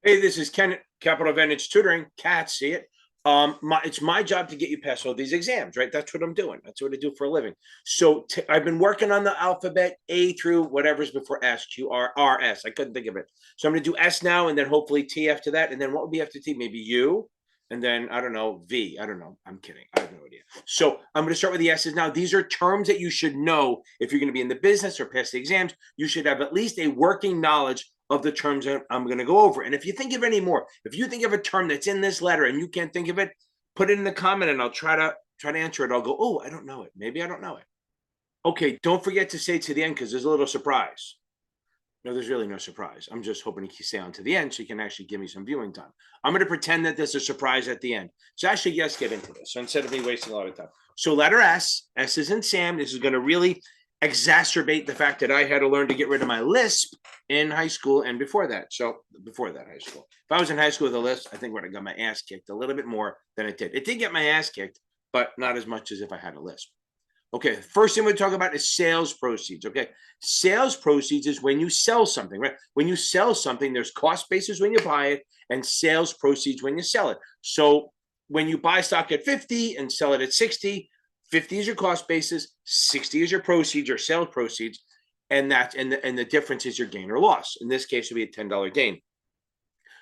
Hey, this is Ken, Capital Advantage Tutoring. Cat, see it. It's my job to get you past all these exams, right? That's what I'm doing. That's what I do for a living. So I've been working on the alphabet A through whatever's before S, Q, R, R, S. I couldn't think of it. So I'm going to do S now, and then hopefully T after that. And then what would be after T? Maybe U, and then, I don't know, V. I don't know. I'm kidding. I have no idea. So I'm going to start with the S's now. These are terms that you should know if you're going to be in the business or pass the exams. You should have at least a working knowledge of the terms that I'm going to go over. And if you think of any more, if you think of a term that's in this letter and you can't think of it, put it in the comment and I'll try to answer it. I'll go, oh, I don't know it. Maybe I don't know it. Okay, don't forget to stay to the end because there's a little surprise. No, there's really no surprise. I'm just hoping to stay on to the end so you can actually give me some viewing time. I'm going to pretend that there's a surprise at the end. So actually, let's get into this. So instead of me wasting a lot of time. So letter S, S is in Sam. This is going to really exacerbate the fact that I had to learn to get rid of my lisp in high school and before that. So before that high school, if I was in high school with a lisp, I think I would have got my ass kicked a little bit more than it did. It did get my ass kicked, but not as much as if I had a lisp. Okay, first thing we talk about is sales proceeds. Okay, sales proceeds is when you sell something, right? When you sell something, there's cost basis when you buy it and sales proceeds when you sell it. So when you buy stock at 50 and sell it at 60, 50 is your cost basis, 60 is your proceeds or sales proceeds, and the difference is your gain or loss. In this case, it would be a $10 gain.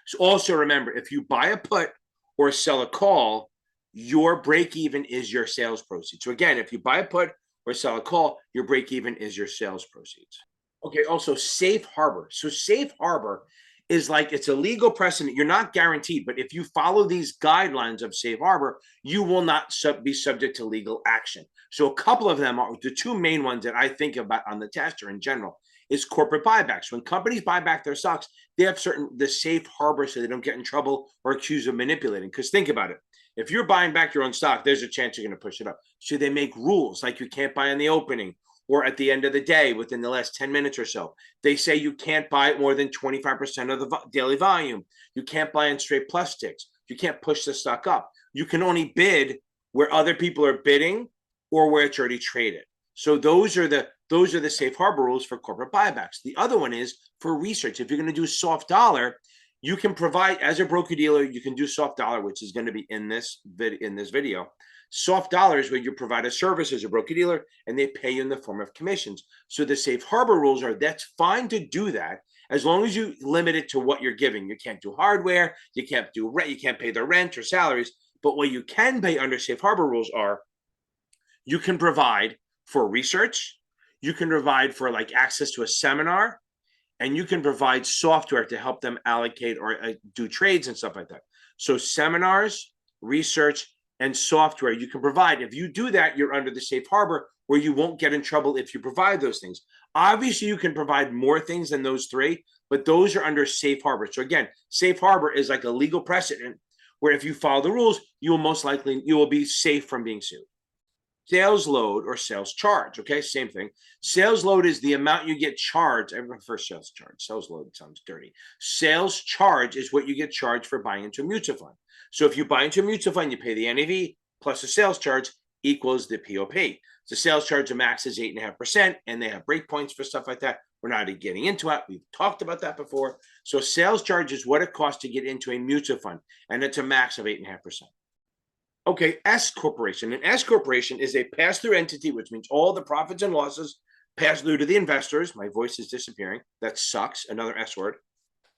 So also remember, if you buy a put or sell a call, your break even is your sales proceeds. So again, if you buy a put or sell a call, your break even is your sales proceeds. Okay, also safe harbor. So safe harbor is like it's a legal precedent. You're not guaranteed, but if you follow these guidelines of safe harbor, you will not be subject to legal action. So a couple of them are the two main ones that I think about on the test or in general is corporate buybacks. When companies buy back their stocks, they have the safe harbor so they don't get in trouble or accused of manipulating. Because think about it. If you're buying back your own stock, there's a chance you're going to push it up. So they make rules like you can't buy in the opening or at the end of the day within the last 10 minutes or so. They say you can't buy it more than 25% of the daily volume. You can't buy in straight plus ticks. You can't push the stock up. You can only bid where other people are bidding or where it's already traded. So those are the safe harbor rules for corporate buybacks. The other one is for research. If you're going to do soft dollar, you can provide, as a broker dealer, you can do soft dollar, which is going to be in this video. Soft dollar is where you provide a service as a broker dealer and they pay you in the form of commissions. So the safe harbor rules are that's fine to do that as long as you limit it to what you're giving. You can't do hardware, you can't do rent, you can't pay the rent or salaries. But what you can pay under safe harbor rules are you can provide for research, you can provide for like access to a seminar, and you can provide software to help them allocate or do trades and stuff like that. So seminars, research, and software you can provide. If you do that, you're under the safe harbor where you won't get in trouble if you provide those things. Obviously, you can provide more things than those three, but those are under safe harbor. So again, safe harbor is like a legal precedent where if you follow the rules, you will be safe from being sued. Sales load or sales charge. Okay, same thing. Sales load is the amount you get charged. I prefer sales charge. Sales load sounds dirty. Sales charge is what you get charged for buying into a mutual fund. So if you buy into a mutual fund, you pay the NAV plus a sales charge equals the POP. The sales charge, the max is 8.5%, and they have breakpoints for stuff like that. We're not getting into it. We've talked about that before. So sales charge is what it costs to get into a mutual fund, and it's a max of 8.5%. Okay, S corporation. An S corporation is a pass-through entity, which means all the profits and losses pass through to the investors. My voice is disappearing. That sucks. Another S word.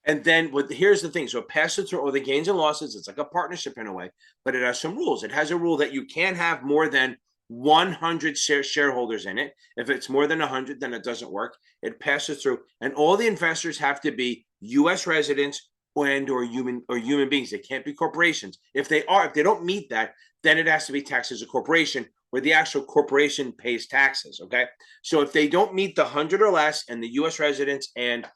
And then here's the thing. So it passes through all the gains and losses. It's like a partnership in a way, but it has some rules. It has a rule that you can't have more than 100 shareholders in it. If it's more than 100, then it doesn't work. It passes through, and all the investors have to be U.S. residents or human beings. They can't be corporations. If they don't meet that, then it has to be taxed as a corporation, where the actual corporation pays taxes. Okay, so if they don't meet the 100 or less, and the U.S. residents and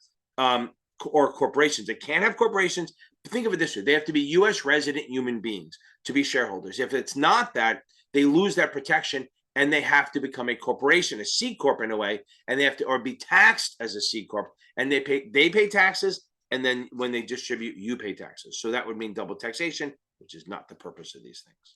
or corporations, they can't have corporations. Think of it this way: they have to be U.S. resident human beings to be shareholders. If it's not that, they lose that protection and they have to become a corporation, a C corp in a way, and they have to or be taxed as a C corp, and they pay taxes. And then when they distribute, you pay taxes. So that would mean double taxation, which is not the purpose of these things.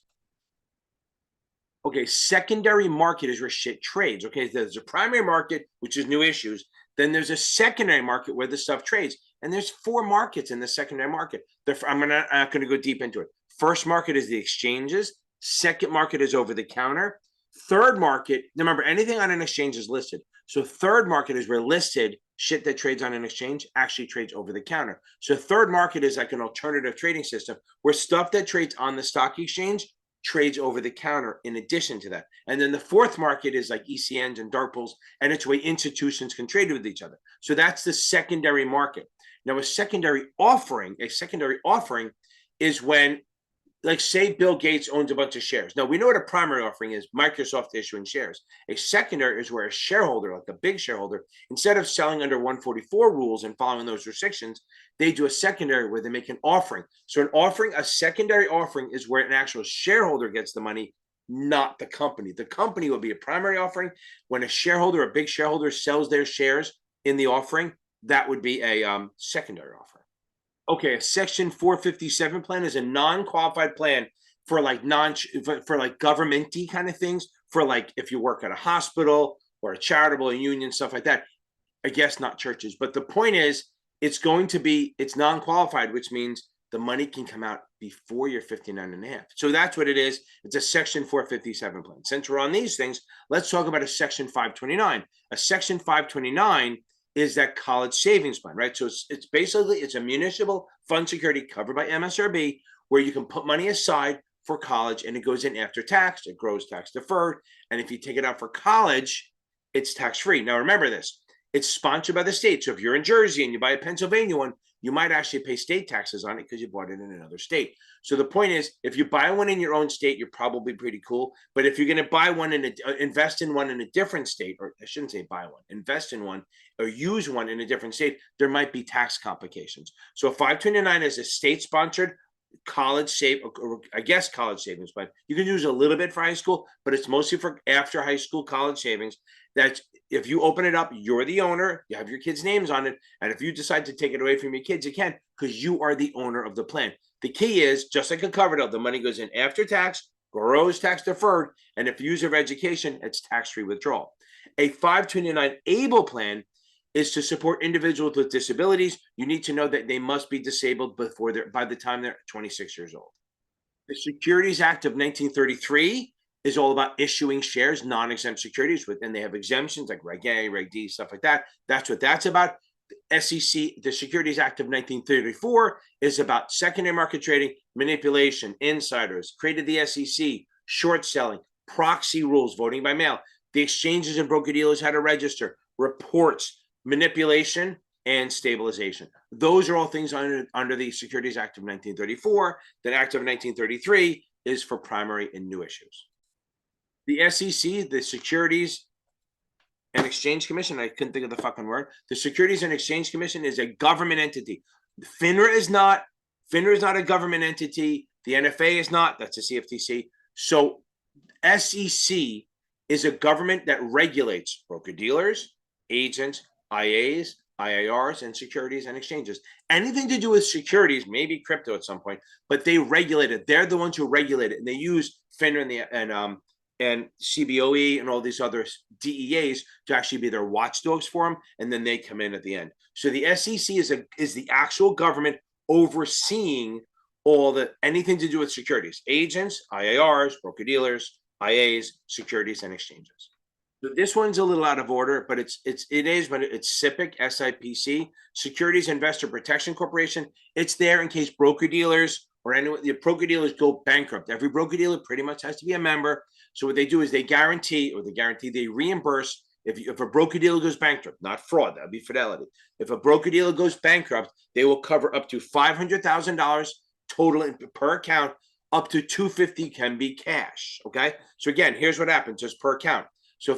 Okay, secondary market is where shit trades. Okay, there's a primary market, which is new issues. Then there's a secondary market where the stuff trades. And there's 4 markets in the secondary market. I'm not going to go deep into it. First market is the exchanges. Second market is over the counter. Third market, remember, anything on an exchange is listed. So third market is where listed shit that trades on an exchange actually trades over the counter. So third market is like an alternative trading system where stuff that trades on the stock exchange trades over the counter in addition to that. And then the fourth market is like ECNs and dark pools, and it's where institutions can trade with each other. So that's the secondary market. Now, a secondary offering is when, like, say Bill Gates owns a bunch of shares. Now, we know what a primary offering is, Microsoft issuing shares. A secondary is where a shareholder, like a big shareholder, instead of selling under 144 rules and following those restrictions, they do a secondary where they make an offering. So a secondary offering is where an actual shareholder gets the money, not the company. The company will be a primary offering. When a big shareholder sells their shares in the offering, that would be a secondary offering. Okay, a Section 457 plan is a non-qualified plan for like government-y kind of things, for like if you work at a hospital or a charitable union, stuff like that. I guess not churches, but the point is it's non-qualified, which means the money can come out before you're 59 and a half. So that's what it is. It's a Section 457 plan. Since we're on these things, let's talk about a Section 529. A Section 529 is that college savings plan, right? So it's basically a municipal fund security covered by MSRB where you can put money aside for college and it goes in after tax. It grows tax deferred. And if you take it out for college, it's tax free. Now, remember this. It's sponsored by the state. So if you're in Jersey and you buy a Pennsylvania one, you might actually pay state taxes on it because you bought it in another state. So the point is, if you buy one in your own state, you're probably pretty cool. But if you're going to buy one invest in one in a different state, or I shouldn't say buy one, invest in one or use one in a different state, there might be tax complications. So 529 is a state-sponsored college savings plan. You can use a little bit for high school, but it's mostly for after high school college savings. That's if you open it up, you're the owner, you have your kids' names on it. And if you decide to take it away from your kids, you can, because you are the owner of the plan. The key is, just like a covered up, the money goes in after tax, grows tax deferred, and if you use it for education, it's tax-free withdrawal. A 529 ABLE plan is to support individuals with disabilities. You need to know that they must be disabled by the time they're 26 years old. The Securities Act of 1933 is all about issuing shares, non-exempt securities, and they have exemptions like Reg A, Reg D, stuff like that. That's what that's about. The SEC, the Securities Act of 1934 is about secondary market trading, manipulation, insiders, created the SEC, short selling, proxy rules, voting by mail, the exchanges and broker-dealers how to register, reports, manipulation, and stabilization. Those are all things under the Securities Act of 1934. The Act of 1933 is for primary and new issues. The SEC, the Securities and Exchange Commission, I couldn't think of the fucking word. The Securities and Exchange Commission is a government entity. FINRA is not a government entity. The NFA is not. That's the CFTC. So SEC is a government that regulates broker-dealers, agents, IAs, IIRs, and securities and exchanges. Anything to do with securities, maybe crypto at some point, but they regulate it. They're the ones who regulate it, and they use FINRA and CBOE and all these other DEAs to actually be their watchdogs for them, and then they come in at the end. So the SEC is the actual government overseeing anything to do with securities, agents, IIRs, broker-dealers, IAs, securities, and exchanges. So this one's a little out of order, but it's SIPC, SIPC, Securities Investor Protection Corporation. It's there in case broker-dealers or the broker-dealers go bankrupt. Every broker-dealer pretty much has to be a member. So what they do is they reimburse if a broker-dealer goes bankrupt, not fraud, that'd be Fidelity. If a broker-dealer goes bankrupt, they will cover up to $500,000 total per account. Up to $250 can be cash. Okay. So again, here's what happens just per account. So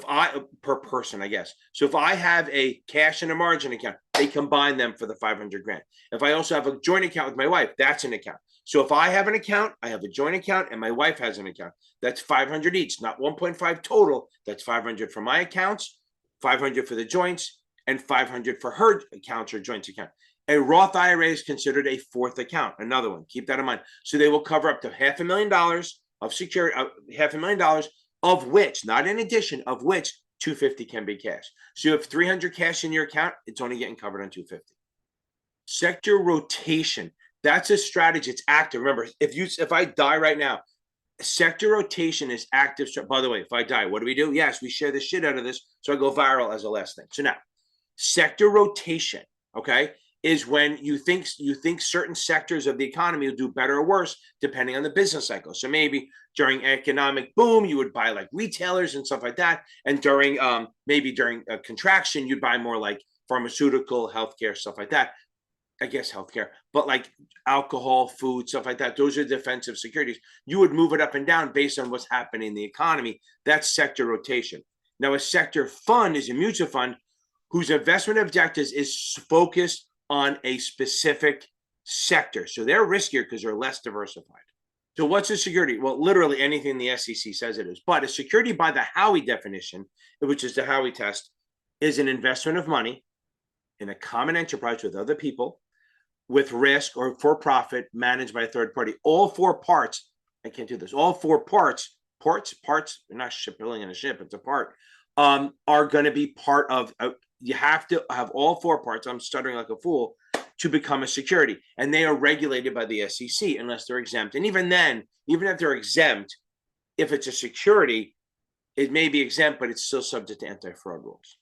per person, I guess. So if I have a cash and a margin account, they combine them for the 500 grand. If I also have a joint account with my wife, that's an account. So if I have an account, I have a joint account, and my wife has an account. That's 500 each, not 1.5 total. That's 500 for my accounts, 500 for the joints, and 500 for her accounts or joint account. A Roth IRA is considered a fourth account. Another one. Keep that in mind. So they will cover up to $500,000 of security, $500,000 of which, not in addition, of which $250 can be cash. So you have $300 cash in your account, it's only getting covered on $250. Sector rotation. That's a strategy. It's active. Remember, if I die right now, sector rotation is active. By the way, if I die, what do? Yes, we share the shit out of this. So I go viral as a last thing. So now, sector rotation, okay, is when you think certain sectors of the economy will do better or worse depending on the business cycle. So maybe during economic boom, you would buy like retailers and stuff like that, and during maybe during a contraction, you'd buy more like pharmaceutical, healthcare, stuff like that. I guess healthcare, but like alcohol, food, stuff like that. Those are defensive securities. You would move it up and down based on what's happening in the economy. That's sector rotation. Now, a sector fund is a mutual fund whose investment objectives is focused on a specific sector. So they're riskier because they're less diversified. So what's a security? Well, literally anything the SEC says it is. But a security by the Howey definition, which is the Howey test, is an investment of money in a common enterprise with other people with risk or for profit managed by a third party. All four parts, I can't do this, all four parts, they're not building in a ship, it's a part, are going to be part of, you have to have all four parts, I'm stuttering like a fool, to become a security. And they are regulated by the SEC unless they're exempt. And even then, even if they're exempt, if it's a security, it may be exempt, but it's still subject to anti-fraud rules.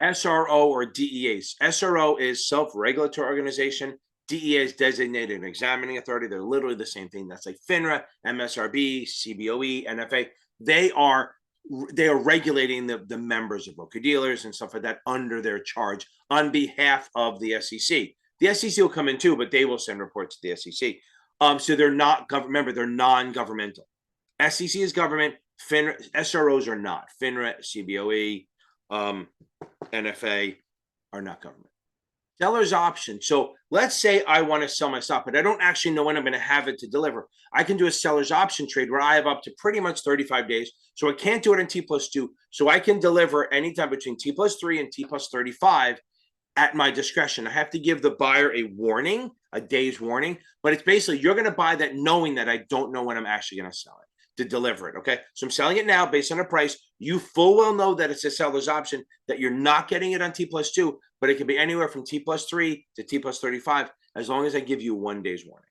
SRO or DEAs. SRO is self-regulatory organization. DEA is designated an examining authority. They're literally the same thing. That's like FINRA, MSRB, CBOE, NFA. They are regulating the members of broker dealers and stuff like that under their charge on behalf of the SEC. The SEC will come in too, but they will send reports to the SEC. So they're not remember, they're non-governmental. SEC is government. FINRA, SROs are not. FINRA, CBOE, NFA are not government. Seller's option. So let's say I want to sell my stock, but I don't actually know when I'm going to have it to deliver. I can do a seller's option trade where I have up to pretty much 35 days. So I can't do it in T+2. So I can deliver anytime between T+3 and T+35 at my discretion. I have to give the buyer a warning, a day's warning, but it's basically you're going to buy that knowing that I don't know when I'm actually going to sell it, to deliver it. Okay. So I'm selling it now based on a price. You full well know that it's a seller's option, that you're not getting it on T+2, but it can be anywhere from T+3 to T+35 as long as I give you 1 day's warning.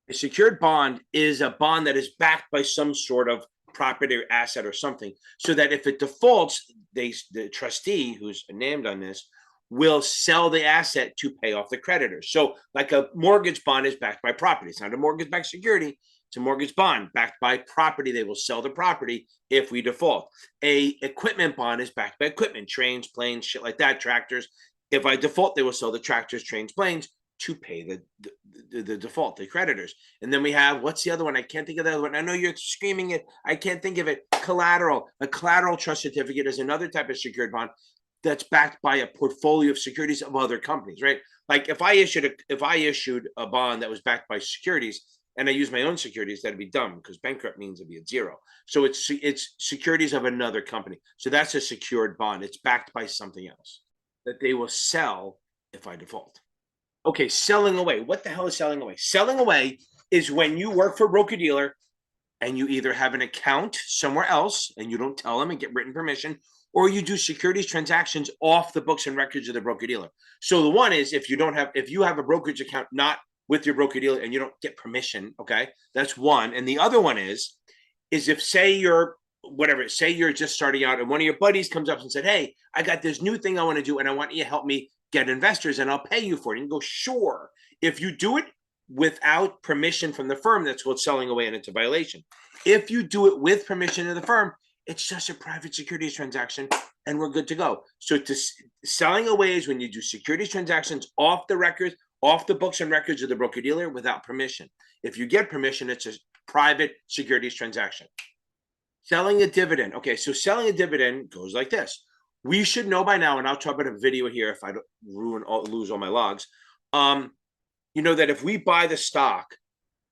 A secured bond is a bond that is backed by some sort of property or asset or something, so that if it defaults, the trustee who's named on this will sell the asset to pay off the creditors. So like a mortgage bond is backed by property. It's not a mortgage-backed security. It's a mortgage bond backed by property. They will sell the property if we default. A equipment bond is backed by equipment, trains, planes, shit like that, tractors. If I default, they will sell the tractors, trains, planes to pay the default, the creditors. And then we have, what's the other one? I can't think of the other one. I know you're screaming it. I can't think of it. Collateral. A collateral trust certificate is another type of secured bond that's backed by a portfolio of securities of other companies, right? Like if I issued a bond that was backed by securities and I use my own securities, that'd be dumb because bankrupt means it'd be at zero. So it's securities of another company. So that's a secured bond. It's backed by something else that they will sell if I default. Okay, selling away. What the hell is selling away? Selling away is when you work for a broker dealer and you either have an account somewhere else and you don't tell them and get written permission, or you do securities transactions off the books and records of the broker dealer. So the one is if you have a brokerage account not with your broker dealer and you don't get permission, okay, that's one. And the other one is if say you're just starting out and one of your buddies comes up and said, hey, I got this new thing I want to do and I want you to help me get investors and I'll pay you for it. And you go, sure. If you do it without permission from the firm, that's called selling away and it's a violation. If you do it with permission of the firm, it's just a private securities transaction and we're good to go. So selling away is when you do securities transactions off the records, off the books and records of the broker dealer without permission. If you get permission, it's a private securities transaction. Selling a dividend. Okay, so selling a dividend goes like this. We should know by now, and I'll talk about a video here if I don't lose all my logs. You know that if we buy the stock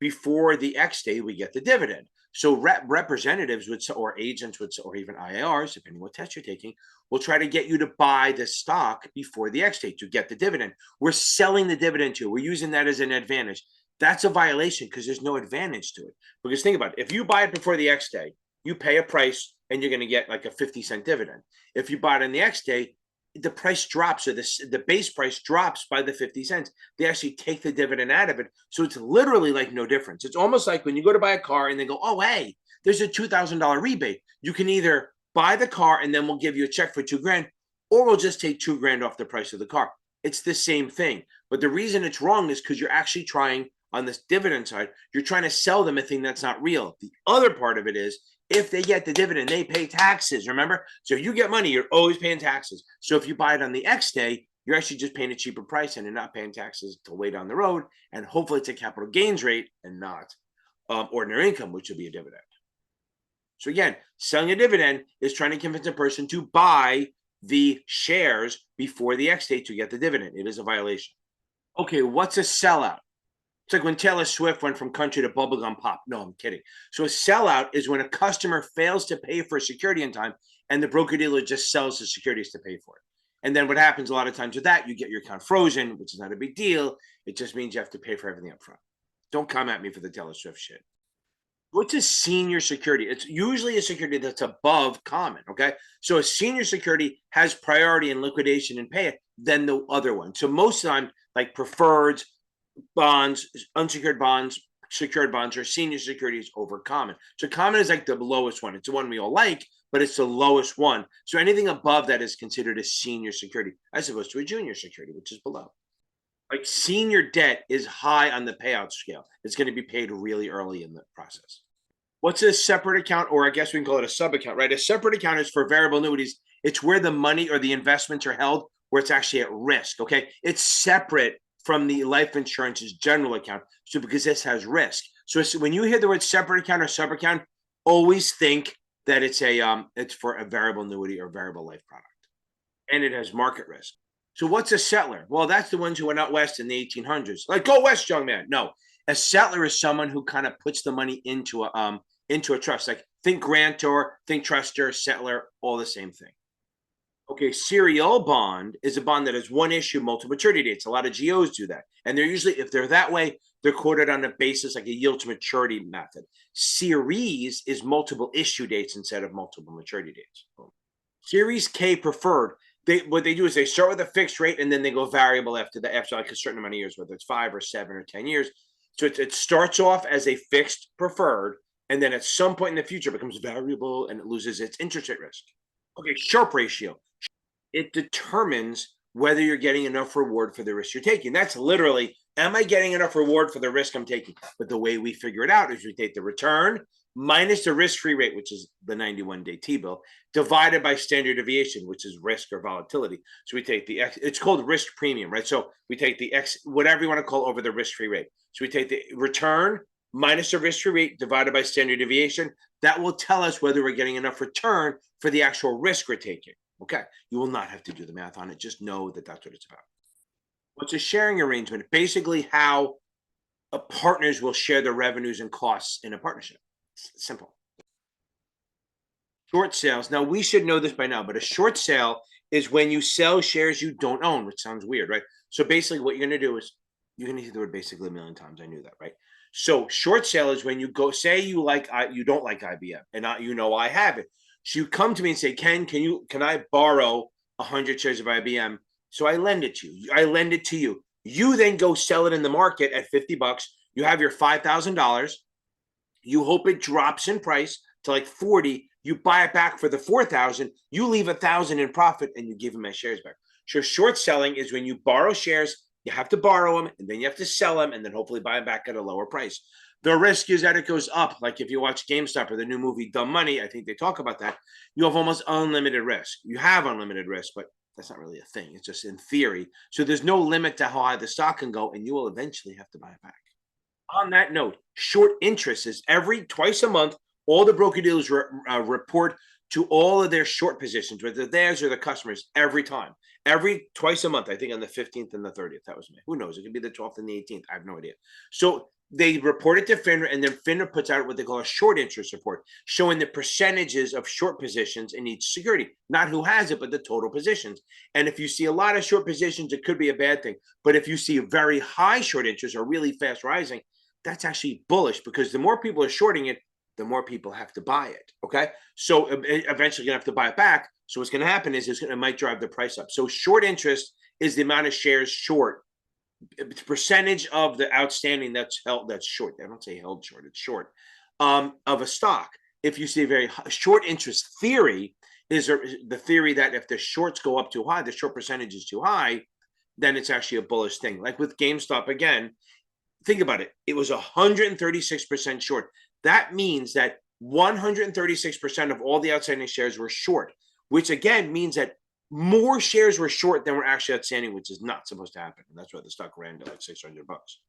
before the X day, we get the dividend. So representatives or agents or even IARs, depending what test you're taking, will try to get you to buy the stock before the X date to get the dividend. We're selling the dividend to you. We're using that as an advantage. That's a violation because there's no advantage to it. Because think about it. If you buy it before the X day, you pay a price and you're going to get like a 50-cent dividend. If you buy it on the X day, the price drops, or the base price drops by the 50 cents. They actually take the dividend out of it. So it's literally like no difference. It's almost like when you go to buy a car and they go, oh, hey, there's a $2,000 rebate. You can either buy the car and then we'll give you a check for $2,000, or we'll just take $2,000 off the price of the car. It's the same thing. But the reason it's wrong is because you're actually trying, on this dividend side, you're trying to sell them a thing that's not real. The other part of it is, if they get the dividend, they pay taxes, remember? So if you get money, you're always paying taxes. So if you buy it on the X day, you're actually just paying a cheaper price and you're not paying taxes till way down the road. And hopefully it's a capital gains rate and not ordinary income, which would be a dividend. So again, selling a dividend is trying to convince a person to buy the shares before the X date to get the dividend. It is a violation. Okay, what's a sellout? It's like when Taylor Swift went from country to bubblegum pop. No, I'm kidding. So a sellout is when a customer fails to pay for a security in time and the broker-dealer just sells the securities to pay for it. And then what happens a lot of times with that, you get your account frozen, which is not a big deal. It just means you have to pay for everything up front. Don't come at me for the Taylor Swift shit. What's a senior security? It's usually a security that's above common, okay? So a senior security has priority in liquidation and pay than the other one. So most of the time, like preferreds, bonds, unsecured bonds, secured bonds, or senior securities over common. So common is like the lowest one. It's the one we all like, but it's the lowest one. So anything above that is considered a senior security, as opposed to a junior security, which is below. Like senior debt is high on the payout scale. It's going to be paid really early in the process. What's a separate account, or I guess we can call it a sub account, right? A separate account is for variable annuities. It's where the money or the investments are held, where it's actually at risk, okay? It's separate from the life insurance's general account. So because this has risk. So when you hear the word separate account or sub account, always think that it's for a variable annuity or variable life product. And it has market risk. So what's a settler? Well, that's the ones who went out west in the 1800s. Like, go west, young man. No, a settler is someone who kind of puts the money into a trust. Like think grantor, think trustor, settler, all the same thing. Okay, serial bond is a bond that has one issue, multiple maturity dates. A lot of GOs do that. And they're usually, if they're that way, they're quoted on a basis like a yield to maturity method. Series is multiple issue dates instead of multiple maturity dates. Series K preferred. What they do is they start with a fixed rate and then they go variable after like a certain amount of years, whether it's 5 or 7 or 10 years. So it starts off as a fixed preferred, and then at some point in the future it becomes variable and it loses its interest rate risk. Okay, Sharpe ratio. It determines whether you're getting enough reward for the risk you're taking. That's literally, am I getting enough reward for the risk I'm taking? But the way we figure it out is we take the return minus the risk-free rate, which is the 91-day T-bill, divided by standard deviation, which is risk or volatility. So we take the X, it's called risk premium, right? So we take the X, whatever you want to call over the risk-free rate. So we take the return minus the risk-free rate divided by standard deviation. That will tell us whether we're getting enough return for the actual risk we're taking. Okay, you will not have to do the math on it. Just know that that's what it's about. What's a sharing arrangement? Basically how partners will share the revenues and costs in a partnership. It's simple. Short sales. Now, we should know this by now, but a short sale is when you sell shares you don't own, which sounds weird, right? So basically what you're going to do is, you're going to hear the word basically a million times. I knew that, right? So short sale is when you go, say you don't like IBM, and I have it. So you come to me and say, Ken, can I borrow 100 shares of IBM? So I lend it to you. I lend it to you. You then go sell it in the market at $50. You have your $5,000. You hope it drops in price to like 40. You buy it back for the 4,000. You leave 1,000 in profit and you give them my shares back. So short selling is when you borrow shares, you have to borrow them and then you have to sell them and then hopefully buy them back at a lower price. The risk is that it goes up. Like if you watch GameStop or the new movie Dumb Money, I think they talk about that. You have almost unlimited risk. You have unlimited risk, but that's not really a thing. It's just in theory. So there's no limit to how high the stock can go, and you will eventually have to buy it back. On that note, short interest is twice a month, all the broker dealers report to all of their short positions, whether theirs or the customers, every time. Twice a month, I think on the 15th and the 30th. That was me. Who knows? It could be the 12th and the 18th. I have no idea. So they report it to FINRA, and then FINRA puts out what they call a short interest report, showing the percentages of short positions in each security, not who has it, but the total positions. And if you see a lot of short positions, it could be a bad thing. But if you see a very high short interest or really fast rising, that's actually bullish, because the more people are shorting it, the more people have to buy it. Okay. So eventually you're gonna have to buy it back. So what's going to happen is it might drive the price up. So short interest is the amount of shares short. It's percentage of the outstanding that's held, that's short. I don't say held short, it's short, of a stock. If you see a very short interest theory, is the theory that if the shorts go up too high, the short percentage is too high, then it's actually a bullish thing. Like with GameStop, again, think about it. It was 136% short. That means that 136% of all the outstanding shares were short, which again means that more shares were short than were actually outstanding, which is not supposed to happen. And that's why the stock ran to like 600 bucks.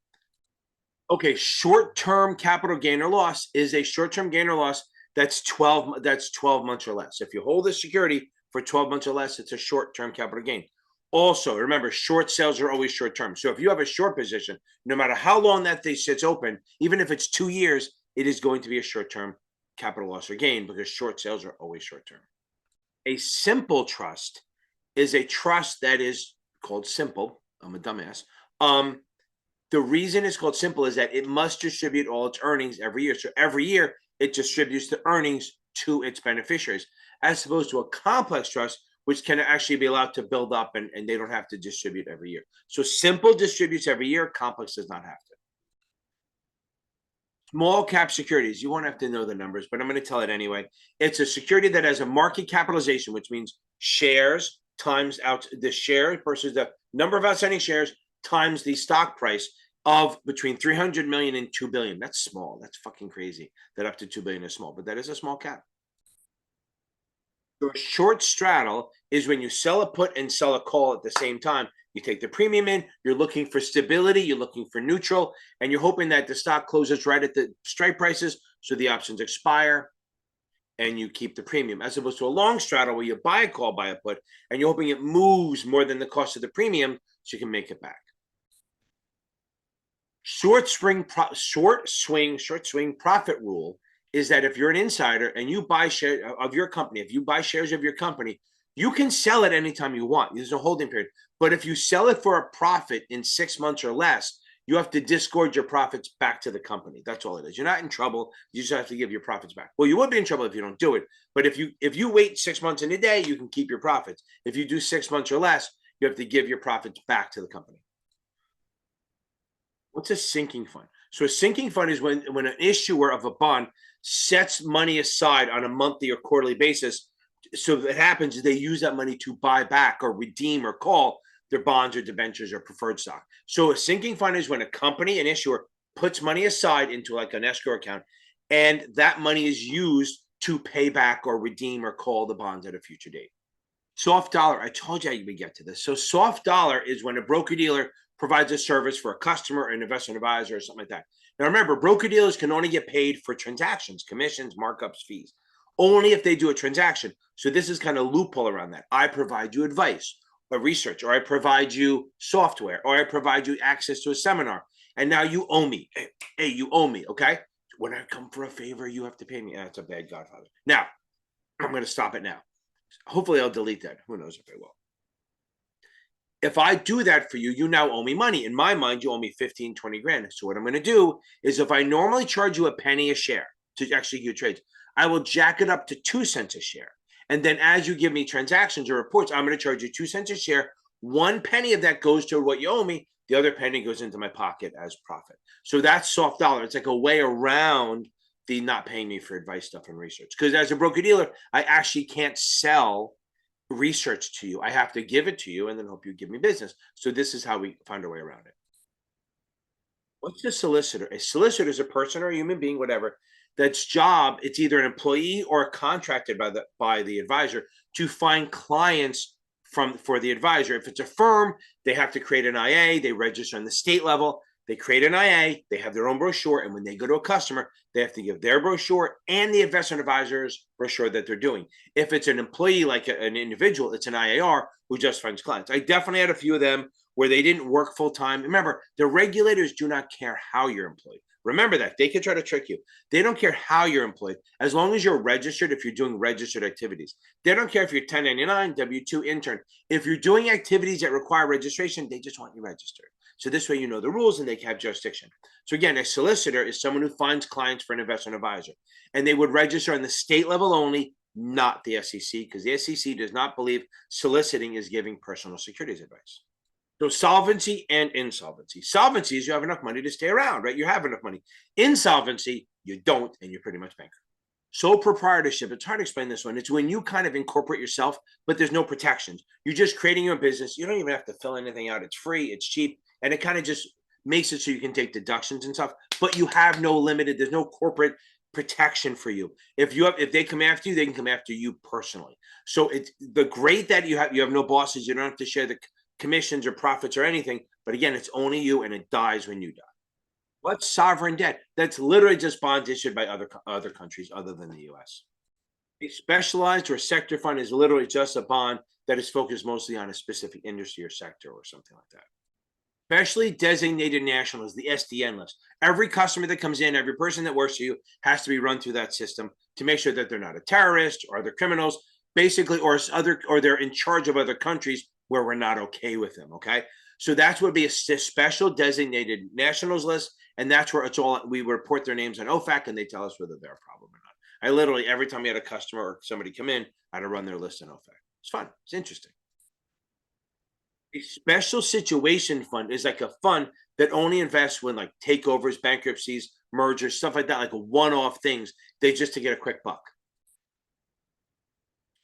Okay, short-term capital gain or loss is a short-term gain or loss that's 12 months or less. If you hold a security for 12 months or less, it's a short-term capital gain. Also, remember, short sales are always short-term. So if you have a short position, no matter how long that thing sits open, even if it's 2 years, it is going to be a short-term capital loss or gain because short sales are always short-term. A simple trust is a trust that is called simple. I'm a dumbass. The reason it's called simple is that it must distribute all its earnings every year. So every year it distributes the earnings to its beneficiaries, as opposed to a complex trust, which can actually be allowed to build up and they don't have to distribute every year. So simple distributes every year, complex does not have to. Small cap securities, you won't have to know the numbers, but I'm going to tell it anyway. It's a security that has a market capitalization, which means shares times out the share versus the number of outstanding shares times the stock price of between 300 million and 2 billion. That's small. That's fucking crazy that up to 2 billion is small, but that is a small cap. So a short straddle is when you sell a put and sell a call at the same time. You take the premium in, you're looking for stability, you're looking for neutral, and you're hoping that the stock closes right at the strike prices so the options expire and you keep the premium, as opposed to a long straddle where you buy a call, buy a put, and you're hoping it moves more than the cost of the premium so you can make it back. Short swing profit rule is that if you're an insider and you buy shares of your company, if you buy shares of your company, you can sell it anytime you want. There's a holding period. But if you sell it for a profit in 6 months or less, you have to disgorge your profits back to the company. That's all it is. You're not in trouble. You just have to give your profits back. Well, you would be in trouble if you don't do it. But if you wait 6 months in a day, you can keep your profits. If you do 6 months or less, you have to give your profits back to the company. What's a sinking fund? So a sinking fund is when an issuer of a bond sets money aside on a monthly or quarterly basis. So what happens is they use that money to buy back or redeem or call their bonds or debentures or preferred stock. So a sinking fund is when a company, an issuer, puts money aside into like an escrow account, and that money is used to pay back or redeem or call the bonds at a future date. Soft dollar, I told you I would get to this. So soft dollar is when a broker-dealer provides a service for a customer, an investment advisor, or something like that. Now remember, broker-dealers can only get paid for transactions, commissions, markups, fees, only if they do a transaction. So this is kind of a loophole around that. I provide you advice or research, or I provide you software, or I provide you access to a seminar, and now you owe me. Hey, you owe me, okay? When I come for a favor, you have to pay me. That's a bad Godfather. Now, I'm going to stop it now. Hopefully I'll delete that. Who knows if I will. If I do that for you, you now owe me money. In my mind, you owe me 15, 20 grand. So what I'm going to do is if I normally charge you a penny a share to actually do trades, I will jack it up to 2 cents a share. And then as you give me transactions or reports, I'm going to charge you 2 cents a share. 1 penny of that goes to what you owe me. The other penny goes into my pocket as profit. So that's soft dollar. It's like a way around the not paying me for advice stuff and research. Because as a broker dealer, I actually can't sell research to you. I have to give it to you and then hope you give me business. So this is how we find our way around it. What's a solicitor? A solicitor is a person or a human being, whatever, that's job, it's either an employee or contracted by the advisor to find clients for the advisor. If it's a firm, they have to create an IA, they register on the state level, they create an IA, they have their own brochure, and when they go to a customer, they have to give their brochure and the investment advisor's brochure that they're doing. If it's an employee, like an individual, it's an IAR who just finds clients. I definitely had a few of them where they didn't work full time. Remember, the regulators do not care how you're employed. Remember that. They can try to trick you. They don't care how you're employed, as long as you're registered, if you're doing registered activities. They don't care if you're 1099, W-2 intern. If you're doing activities that require registration, they just want you registered. So this way you know the rules and they have jurisdiction. So again, a solicitor is someone who finds clients for an investment advisor. And they would register on the state level only, not the SEC, because the SEC does not believe soliciting is giving personal securities advice. So solvency and insolvency. Solvency is you have enough money to stay around, right? You have enough money. Insolvency, you don't, and you're pretty much bankrupt. Sole proprietorship, it's hard to explain this one. It's when you kind of incorporate yourself, but there's no protections. You're just creating your business. You don't even have to fill anything out. It's free, it's cheap, and it kind of just makes it so you can take deductions and stuff, but you have no limited, there's no corporate protection for you. If they come after you, they can come after you personally. So it's the great that you have no bosses, you don't have to share the commissions or profits or anything, but again, it's only you, and it dies when you die. What's sovereign debt? That's literally just bonds issued by other countries other than the US. A specialized or sector fund is literally just a bond that is focused mostly on a specific industry or sector or something like that. Specially designated nationals, the SDN list. Every customer that comes in, every person that works for you has to be run through that system to make sure that they're not a terrorist or other criminals, basically, or they're in charge of other countries where we're not okay with them. Okay, so that's what would be a special designated nationals list, and that's where it's all. We report their names on OFAC, and they tell us whether they're a problem or not. I literally every time we had a customer or somebody come in, I had to run their list on OFAC. It's fun. It's interesting. A special situation fund is like a fund that only invests when like takeovers, bankruptcies, mergers, stuff like that, like one-off things. They just to get a quick buck.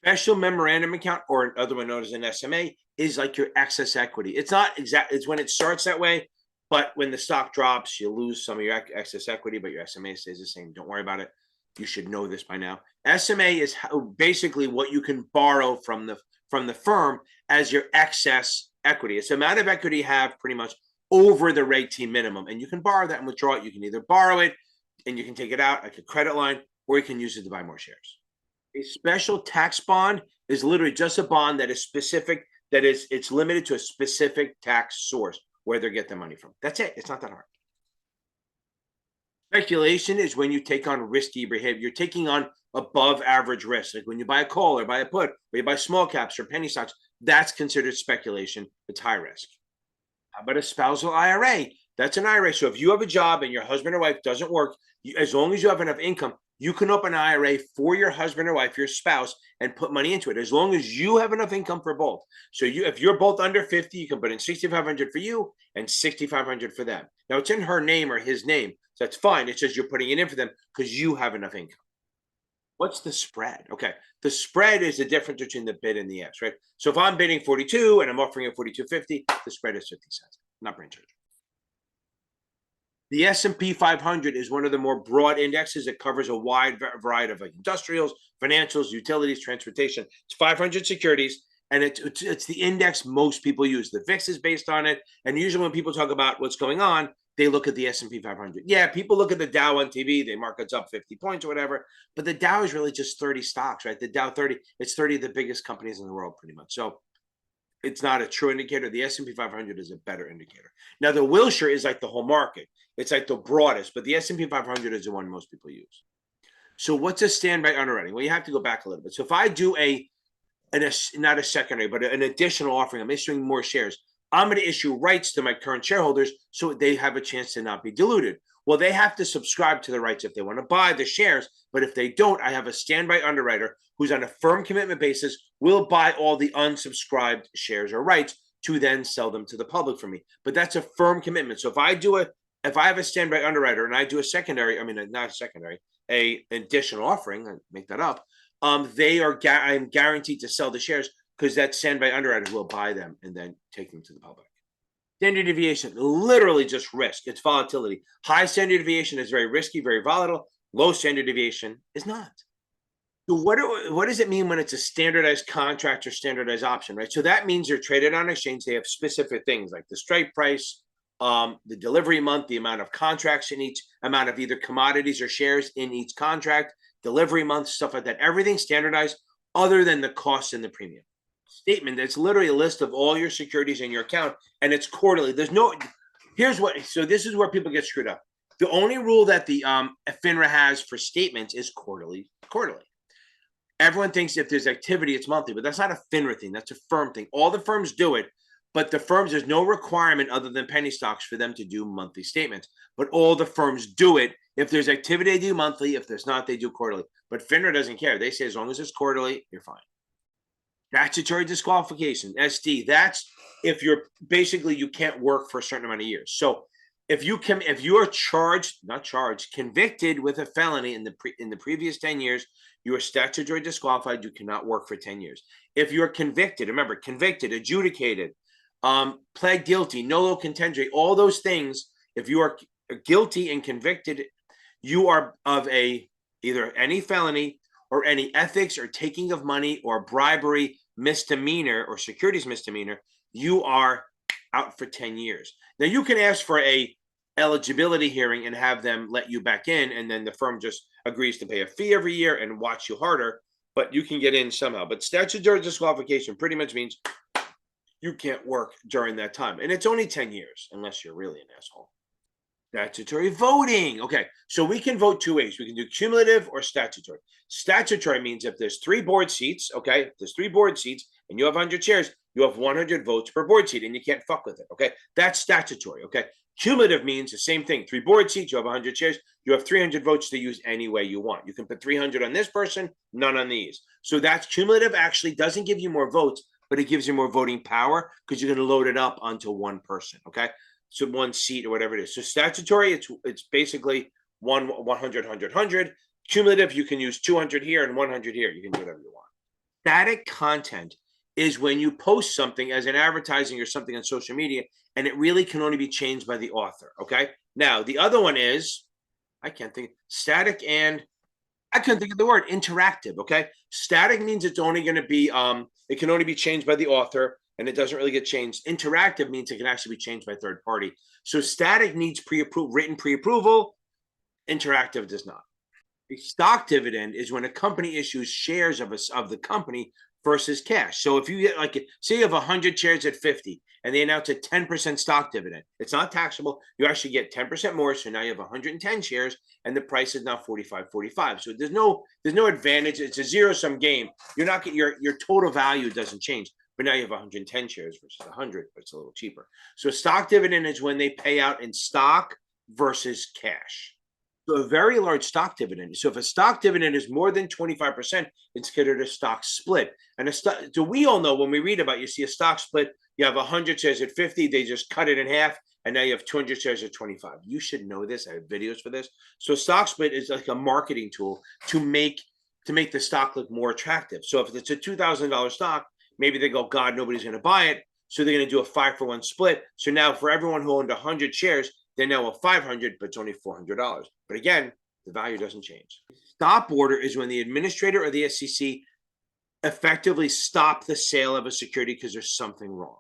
Special memorandum account, or another one known as an SMA, is like your excess equity. It's not exact. It's when it starts that way, but when the stock drops, you lose some of your excess equity, but your SMA stays the same. Don't worry about it. You should know this by now. SMA is basically what you can borrow from the firm as your excess equity. It's the amount of equity you have pretty much over the reg team minimum, and you can borrow that and withdraw it. You can either borrow it and you can take it out like a credit line, or you can use it to buy more shares. A special tax bond is literally just a bond that is specific, it's limited to a specific tax source where they get the money from. That's it. It's not that hard. Speculation is when you take on risky behavior. You're taking on above average risk. Like when you buy a call or buy a put, or you buy small caps or penny stocks, that's considered speculation. It's high risk. How about a spousal IRA? That's an IRA. So if you have a job and your husband or wife doesn't work, as long as you have enough income, you can open an IRA for your husband or wife, your spouse, and put money into it, as long as you have enough income for both. So if you're both under 50, you can put in $6,500 for you and $6,500 for them. Now it's in her name or his name, so that's fine. It's just you're putting it in for them because you have enough income. What's the spread? Okay, the spread is the difference between the bid and the ask, right? So if I'm bidding 42 and I'm offering at 42.50, the spread is 50 cents, not brain surgery. The S&P 500 is one of the more broad indexes. It covers a wide variety of like industrials, financials, utilities, transportation. It's 500 securities, and it's the index most people use. The VIX is based on it, and usually when people talk about what's going on, they look at the S&P 500. Yeah, people look at the Dow on TV. They mark it's up 50 points or whatever, but the Dow is really just 30 stocks, right? The Dow 30, it's 30 of the biggest companies in the world pretty much. So it's not a true indicator. The S&P 500 is a better indicator. Now, the Wilshire is like the whole market. It's like the broadest, but the S&P 500 is the one most people use. So what's a standby underwriting? Well, you have to go back a little bit. So if I do not a secondary, but an additional offering, I'm issuing more shares. I'm going to issue rights to my current shareholders so they have a chance to not be diluted. Well, they have to subscribe to the rights if they want to buy the shares. But if they don't, I have a standby underwriter who's on a firm commitment basis, will buy all the unsubscribed shares or rights to then sell them to the public for me. But that's a firm commitment. So if I have a standby underwriter and I do a secondary, not a secondary, a additional offering, I make that up, I'm guaranteed to sell the shares because that standby underwriter will buy them and then take them to the public. Standard deviation, literally just risk. It's volatility. High standard deviation is very risky, very volatile. Low standard deviation is not. So what does it mean when it's a standardized contract or standardized option, right? So that means they're traded on exchange. They have specific things like the strike price, the delivery month, the amount of contracts in each, amount of either commodities or shares in each contract, delivery month, stuff like that. Everything's standardized other than the cost and the premium. Statement that's literally a list of all your securities in your account, and it's quarterly. This is where people get screwed up. The only rule that the FINRA has for statements is quarterly. Everyone thinks if there's activity, it's monthly, but that's not a FINRA thing. That's a firm thing. All the firms do it, but the firms, there's no requirement other than penny stocks for them to do monthly statements. But all the firms do it, If there's activity, they do monthly. If there's not, they do quarterly. But FINRA doesn't care. They say as long as it's quarterly, you're fine. Statutory disqualification, SD. That's if you're basically you can't work for a certain amount of years. So if you are convicted with a felony in the previous 10 years, you are statutory disqualified. You cannot work for 10 years. If you're convicted, remember, convicted, adjudicated, pled guilty, nolo contendere, all those things, if you are guilty and convicted, you are of either any felony or any ethics or taking of money or bribery misdemeanor or securities misdemeanor, you are out for 10 years. Now you can ask for a eligibility hearing and have them let you back in, and then the firm just agrees to pay a fee every year and watch you harder, but you can get in somehow. But statutory disqualification pretty much means you can't work during that time. And it's only 10 years, unless you're really an asshole. Statutory voting. Okay, so we can vote two ways. We can do cumulative or statutory. Statutory means if there's 3 board seats, okay, if there's 3 board seats and you have 100 chairs, you have 100 votes per board seat and you can't fuck with it, okay? That's statutory, okay? Cumulative means the same thing. 3 board seats, you have 100 chairs, you have 300 votes to use any way you want. You can put 300 on this person, none on these. So that's cumulative. Actually doesn't give you more votes, but it gives you more voting power because you're going to load it up onto one person, okay? So 1 seat or whatever it is. So statutory, it's basically 100, 100, 100. Cumulative, you can use 200 here and 100 here. You can do whatever you want. Static content is when you post something as an advertising or something on social media, and it really can only be changed by the author, okay? Now, the other one is, I can't think, static and, I couldn't think of the word, interactive, okay? Static means it's only going to be, it can only be changed by the author, and it doesn't really get changed. Interactive means it can actually be changed by third party. So static needs written pre-approval. Interactive does not. A stock dividend is when a company issues shares of the company versus cash. So if you get, like, say you have 100 shares at 50 and they announce a 10% stock dividend, it's not taxable. You actually get 10% more. So now you have 110 shares and the price is now 45.45. So there's no advantage. It's a zero-sum game. You're not getting your total value doesn't change. But now you have 110 shares versus 100, but it's a little cheaper. So stock dividend is when they pay out in stock versus cash. So a very large stock dividend. So if a stock dividend is more than 25%, it's considered a stock split. And so we all know when we read about, you see a stock split, you have 100 shares at 50, they just cut it in half, and now you have 200 shares at 25. You should know this. I have videos for this. So stock split is like a marketing tool to make the stock look more attractive. So if it's a $2,000 stock, maybe they go, God, nobody's going to buy it. So they're going to do a 5-for-1 split. So now for everyone who owned 100 shares, they now have 500, but it's only $400. But again, the value doesn't change. Stop order is when the administrator or the SEC effectively stop the sale of a security because there's something wrong.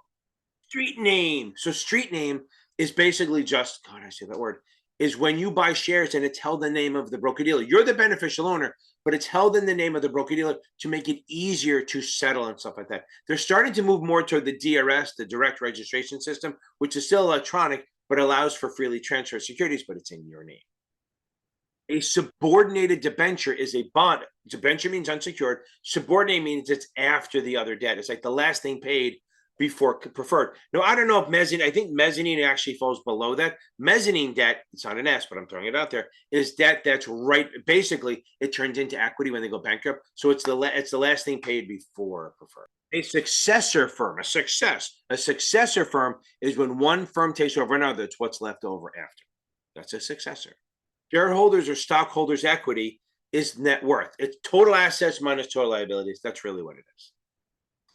Street name. So street name is basically just, God, I say that word, is when you buy shares and it's held in the name of the broker-dealer. You're the beneficial owner, but it's held in the name of the broker-dealer to make it easier to settle and stuff like that. They're starting to move more toward the DRS, the direct registration system, which is still electronic, but allows for freely transferred securities, but it's in your name. A subordinated debenture is a bond. Debenture means unsecured. Subordinate means it's after the other debt. It's like the last thing paid before preferred. Now, I don't know if mezzanine, I think mezzanine actually falls below that. Mezzanine debt, it's not an S, but I'm throwing it out there, is debt that's right. Basically, it turns into equity when they go bankrupt. So it's the last thing paid before preferred. A successor firm, a successor firm is when one firm takes over another. It's what's left over after. That's a successor. Shareholders or stockholders' equity is net worth. It's total assets minus total liabilities. That's really what it is.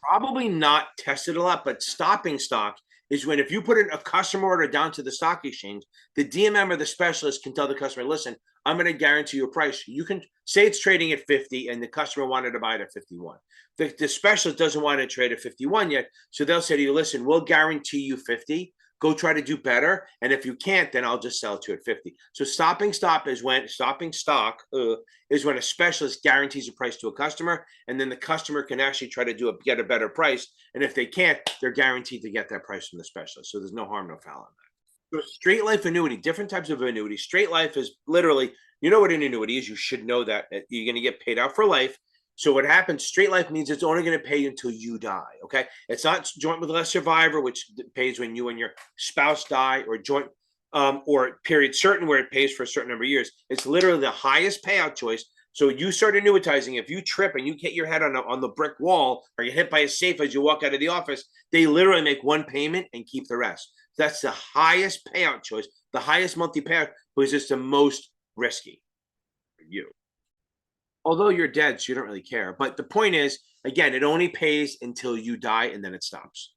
Probably not tested a lot, but stopping stock is when if you put a customer order down to the stock exchange, the DMM or the specialist can tell the customer, listen, I'm going to guarantee you a price. You can say it's trading at 50 and the customer wanted to buy it at 51. The specialist doesn't want to trade at 51 yet. So they'll say to you, listen, we'll guarantee you 50. Go try to do better. And if you can't, then I'll just sell it to you at 50. So stopping stock is when a specialist guarantees a price to a customer, and then the customer can actually try to get a better price. And if they can't, they're guaranteed to get that price from the specialist. So there's no harm, no foul on that. So straight life annuity, different types of annuity. Straight life is literally, you know what an annuity is. You should know that you're going to get paid out for life. So what happens, straight life means it's only going to pay you until you die, okay? It's not joint with a survivor, which pays when you and your spouse die, or joint or period certain where it pays for a certain number of years. It's literally the highest payout choice. So you start annuitizing. If you trip and you hit your head on the brick wall, or you hit by a safe as you walk out of the office, they literally make one payment and keep the rest. That's the highest payout choice, the highest monthly payout, because it's the most risky for you. Although you're dead, so you don't really care. But the point is, again, it only pays until you die, and then it stops.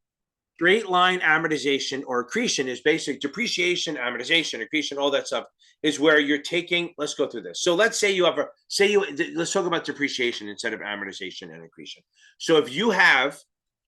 Straight line amortization or accretion is basic depreciation, amortization, accretion, all that stuff is where you're taking, let's go through this. So let's say you have let's talk about depreciation instead of amortization and accretion. So if you have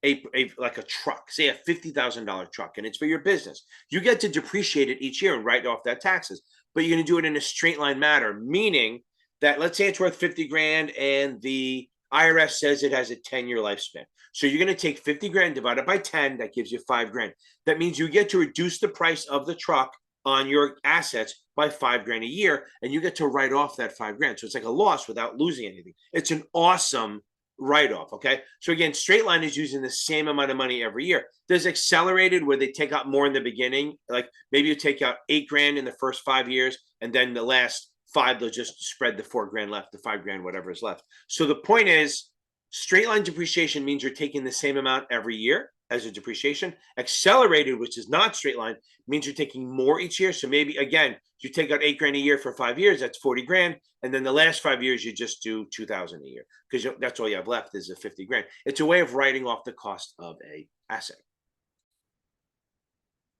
like a truck, say a $50,000 truck, and it's for your business, you get to depreciate it each year and write off that taxes, but you're going to do it in a straight line manner, meaning that let's say it's worth 50 grand and the IRS says it has a 10-year lifespan. So you're going to take 50 grand divided by 10, that gives you 5 grand. That means you get to reduce the price of the truck on your assets by 5 grand a year, and you get to write off that 5 grand. So it's like a loss without losing anything. It's an awesome write-off, okay? So again, straight line is using the same amount of money every year. There's accelerated where they take out more in the beginning. Like maybe you take out 8 grand in the first 5 years, and then the last 5, they'll just spread the 4 grand left, the 5 grand, whatever is left. So the point is, straight line depreciation means you're taking the same amount every year as a depreciation. Accelerated, which is not straight line, means you're taking more each year. So maybe, again, you take out 8 grand a year for 5 years, that's 40 grand. And then the last 5 years, you just do 2,000 a year because that's all you have left is a 50 grand. It's a way of writing off the cost of a asset.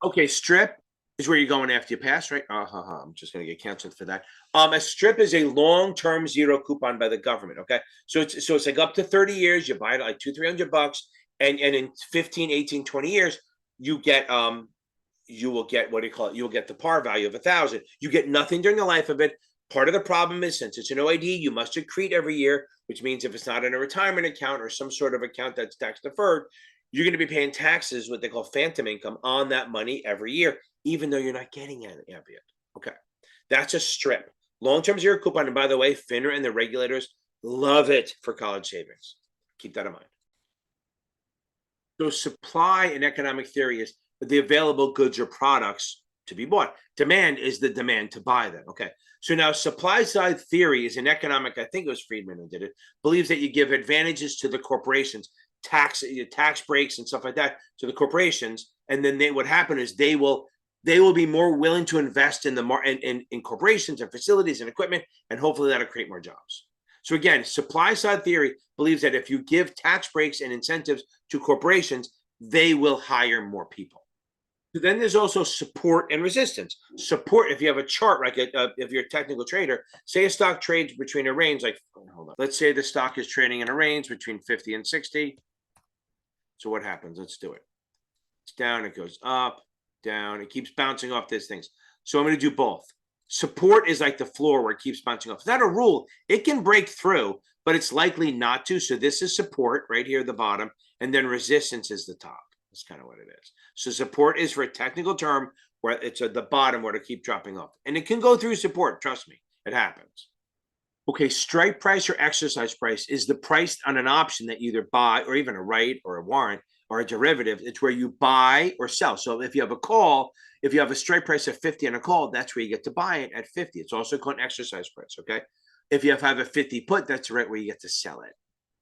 Okay, strip is where you're going after you pass, right? I'm just going to get canceled for that. A strip is a long-term zero coupon by the government. Okay, so it's like up to 30 years. You buy it like $200-300, and in 15, 18, 20 years, you get you will get, what do you call it? You'll get the par value of 1,000. You get nothing during the life of it. Part of the problem is, since it's an OID, you must accrete every year, which means if it's not in a retirement account or some sort of account that's tax deferred, you're going to be paying taxes, what they call phantom income, on that money every year, even though you're not getting it yet. Okay, that's a strip. Long-term zero coupon, and by the way, FINRA and the regulators love it for college savings. Keep that in mind. So supply in economic theory is the available goods or products to be bought. Demand is the demand to buy them. Okay. So now supply side theory is an economic, I think it was Friedman who did it, believes that you give advantages to the corporations, tax breaks and stuff like that to the corporations. And then what happen is they will be more willing to invest in in corporations and facilities and equipment, and hopefully that'll create more jobs. So again, supply side theory believes that if you give tax breaks and incentives to corporations, they will hire more people. Then there's also support and resistance. Support, if you have a chart, like if you're a technical trader, say a stock trades between a range, like, hold on, let's say the stock is trading in a range between 50 and 60. So what happens? Let's do it. It's down, it goes up, down, it keeps bouncing off these things. So I'm going to do both. Support is like the floor where it keeps bouncing off. It's not a rule. It can break through, but it's likely not to. So this is support right here at the bottom, and then resistance is the top. That's kind of what it is. So support is, for a technical term, where it's at the bottom where to keep dropping off. And it can go through support. Trust me, it happens. Okay, strike price or exercise price is the price on an option that you either buy, or even a right or a warrant or a derivative. It's where you buy or sell. So if you have a call, if you have a strike price of 50 on a call, that's where you get to buy it at 50. It's also called an exercise price, okay? If you have a 50 put, that's right where you get to sell it.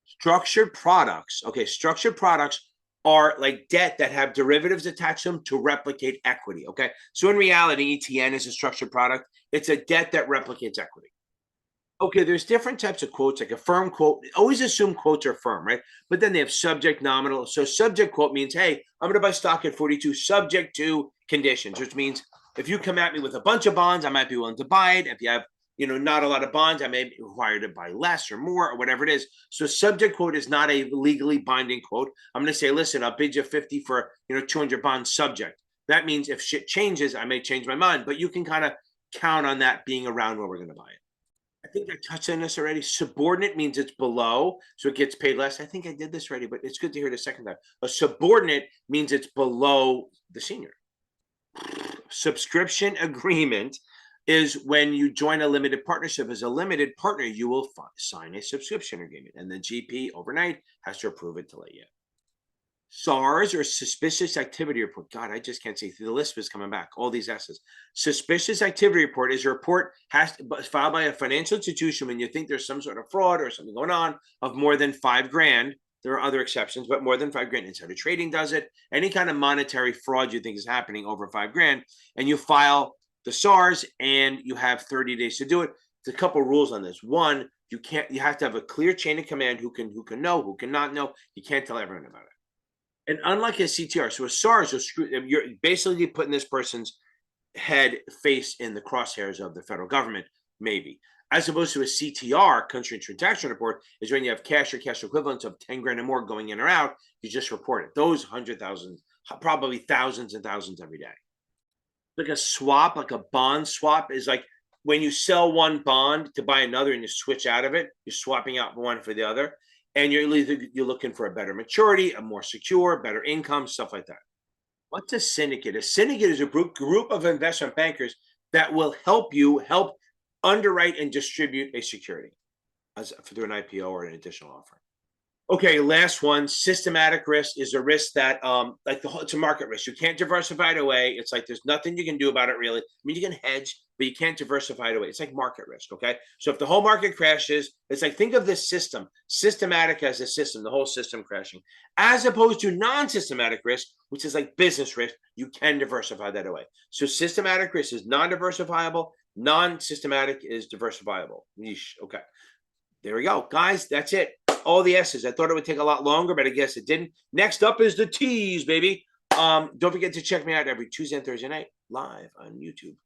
Structured products. Okay, structured products are like debt that have derivatives attached to them to replicate equity, okay? So in reality, ETN is a structured product. It's a debt that replicates equity. Okay, there's different types of quotes, like a firm quote. Always assume quotes are firm, right? But then they have subject, nominal. So subject quote means, hey, I'm going to buy stock at 42 subject to conditions, which means if you come at me with a bunch of bonds, I might be willing to buy it. If you have, not a lot of bonds, I may be required to buy less or more or whatever it is. So subject quote is not a legally binding quote. I'm going to say, listen, I'll bid you 50 for, 200 bonds subject. That means if shit changes, I may change my mind, but you can kind of count on that being around where we're going to buy it. I think I touched on this already. Subordinate means it's below, so it gets paid less. I think I did this already, but it's good to hear it a second time. A subordinate means it's below the senior. Subscription agreement is when you join a limited partnership. As a limited partner, you will sign a subscription agreement, and the GP overnight has to approve it to let you in. SARS or suspicious activity report. God, I just can't see. The list is coming back. All these S's. Suspicious activity report is a report filed by a financial institution when you think there's some sort of fraud or something going on of more than $5,000. There are other exceptions, but more than $5,000. Insider trading does it. Any kind of monetary fraud you think is happening over $5,000, and you file the SARS, and you have 30 days to do it. There's a couple rules on this. One, you have to have a clear chain of command who can know, who cannot know. You can't tell everyone about it. And unlike a CTR, so a SARS, you're basically putting this person's face in the crosshairs of the federal government, maybe. As opposed to a CTR, country transaction report, is when you have cash or cash equivalents of 10 grand or more going in or out, you just report it. Those 100,000, probably thousands and thousands every day. Like a swap, like a bond swap, is like when you sell one bond to buy another and you switch out of it, you're swapping out one for the other. And you're looking for a better maturity, a more secure, better income, stuff like that. What's a syndicate? A syndicate is a group of investment bankers that will help underwrite and distribute a security through an IPO or an additional offering. Okay, last one. Systematic risk is a risk that, it's a market risk. You can't diversify it away. It's like there's nothing you can do about it, really. I mean, you can hedge, but you can't diversify it away. It's like market risk, okay? So if the whole market crashes, it's like, think of this system, systematic as a system, the whole system crashing, as opposed to non-systematic risk, which is like business risk. You can diversify that away. So systematic risk is non-diversifiable. Non-systematic is diversifiable. Yeesh, okay. There we go. Guys, that's it. All the S's. I thought it would take a lot longer, but I guess it didn't. Next up is the T's, baby. Don't forget to check me out every Tuesday and Thursday night live on YouTube.